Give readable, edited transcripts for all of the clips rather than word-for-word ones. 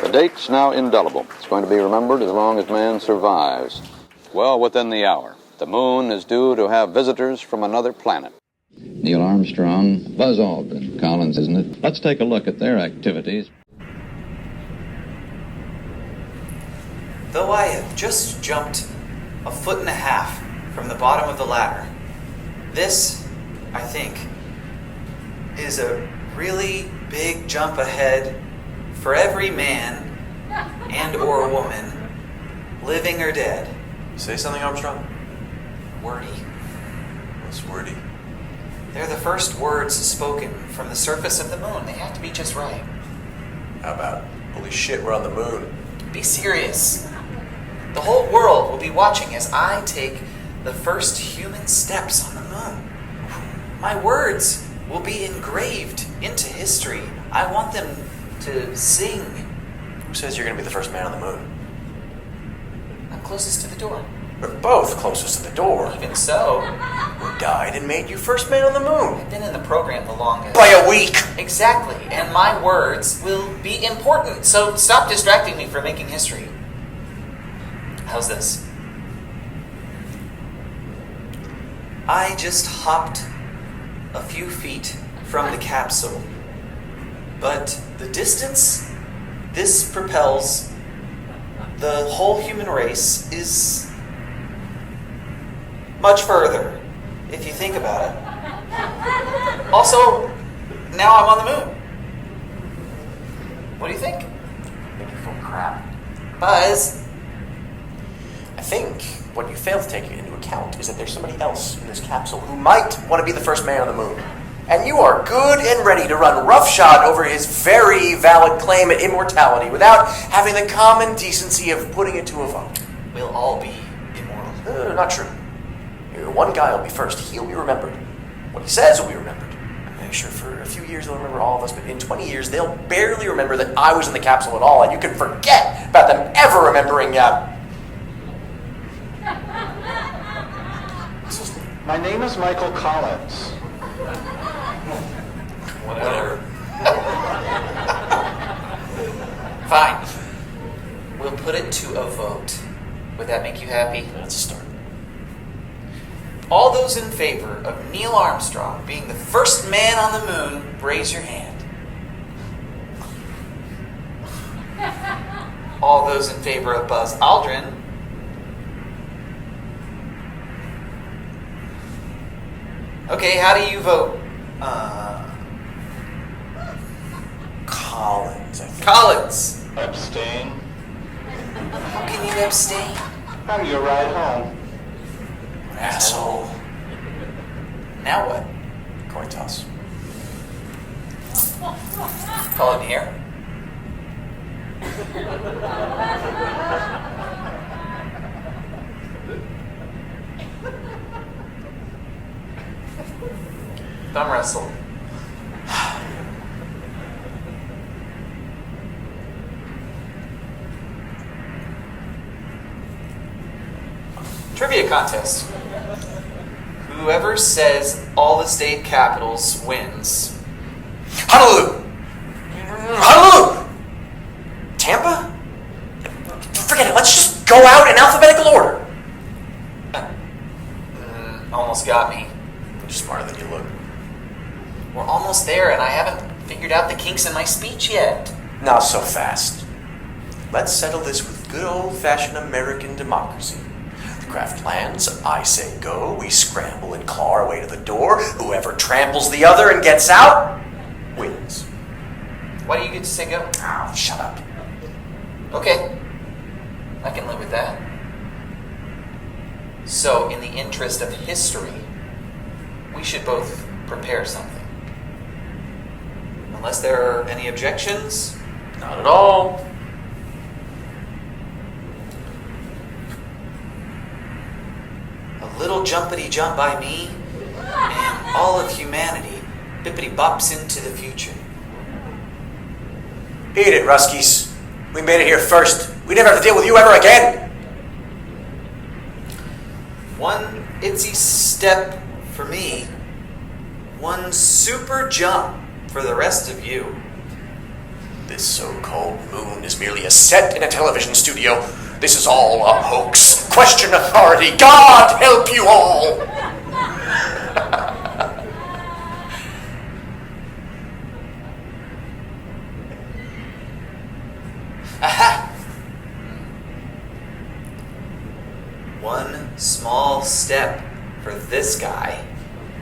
The date's now indelible. It's going to be remembered as long as man survives. Well, within the hour, the moon is due to have visitors from another planet. Neil Armstrong, Buzz Aldrin, Collins, isn't it? Let's take a look at their activities. Though I have just jumped 1.5 feet from the bottom of the ladder, this, I think, is a really big jump ahead for every man and or woman, living or dead. Say something, Armstrong. Wordy. What's wordy? They're the first words spoken from the surface of the moon. They have to be just right. How about, holy shit, we're on the moon? Be serious. The whole world will be watching as I take the first human steps on the moon. My words will be engraved into history. I want them to sing. Who says you're going to be the first man on the moon? I'm closest to the door. We're both closest to the door. Even so, Who died and made you first man on the moon? I've been in the program the longest. By a week! Exactly, and my words will be important, so stop distracting me from making history. How's this? I just hopped a few feet from the capsule, but the distance this propels the whole human race is much further, if you think about it. Also, now I'm on the moon. What do you think? I think you're full of crap. Buzz? I think what you fail to take into account is that there's somebody else in this capsule who might want to be the first man on the moon. And you are good and ready to run roughshod over his very valid claim at immortality without having the common decency of putting it to a vote. We'll all be immortal. Not true. One guy will be first. He'll be remembered. What he says will be remembered. I'm sure for a few years they'll remember all of us, but in 20 years they'll barely remember that I was in the capsule at all, and you can forget about them ever remembering My name is Michael Collins. Whatever. Fine. We'll put it to a vote. Would that make you happy? That's a start. All those in favor of Neil Armstrong being the first man on the moon, raise your hand. All those in favor of Buzz Aldrin. Okay, how do you vote? Collins, I think. Collins. Abstain. How can you abstain? I'm your ride home. Asshole. Now what? Coin toss. Call it here. Thumb wrestle. Trivia contest. Whoever says all the state capitals wins. Honolulu! Honolulu! Tampa? Forget it, let's just go out in alphabetical order. Almost got me. You're smarter than you look. We're almost there, and I haven't figured out the kinks in my speech yet. Not so fast. Let's settle this with good old-fashioned American democracy. The craft lands, I say go, we scramble and claw our way to the door. Whoever tramples the other and gets out, wins. Why do you get to say go? Oh, shut up. Okay. I can live with that. So, in the interest of history, we should both prepare something. Unless there are any objections? Not at all. A little jumpity jump by me, and all of humanity bippity bops into the future. Beat it, Ruskies. We made it here first. We never have to deal with you ever again. One itsy step for me, one super jump for the rest of you. This so-called moon is merely a set in a television studio. This is all a hoax. Question authority. God help you all! Aha! One small step for this guy.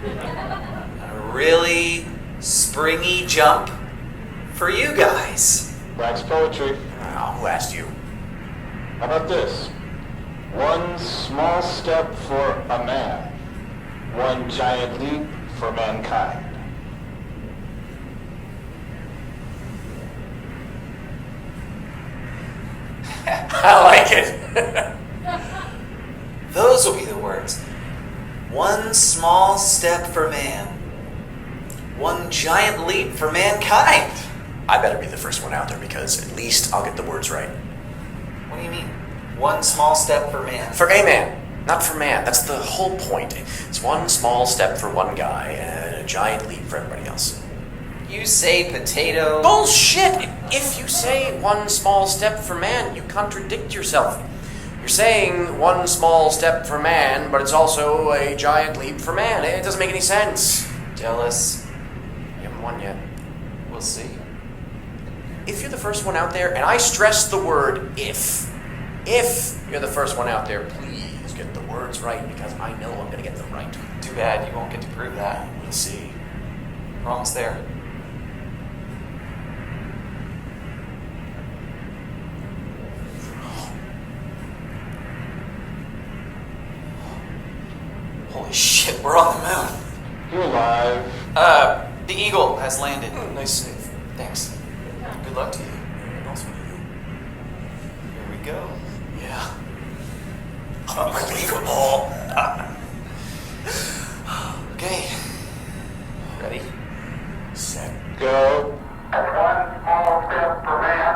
A really springy jump for you guys. Wax poetry. Oh, who asked you? How about this? One small step for a man. One giant leap for mankind. I like it. Those will be the words. One small step for man. One giant leap for mankind. I better be the first one out there because at least I'll get the words right. What do you mean? One small step for man. For a man, not for man. That's the whole point. It's one small step for one guy and a giant leap for everybody else. You say potato. Bullshit! If you say one small step for man, you contradict yourself. You're saying one small step for man, but it's also a giant leap for man. It doesn't make any sense. Jealous. You haven't won yet. We'll see. If you're the first one out there, and I stress the word if you're the first one out there, please get the words right because I know I'm going to get them right. Too bad you won't get to prove that. We'll see. We're almost there. Holy shit, we're on the moon. You're alive. The Eagle has landed. Nice save. Thanks. Good luck to you. And also to you. Here we go. Yeah. Unbelievable. Okay. Ready? Set. Go. One small step for man,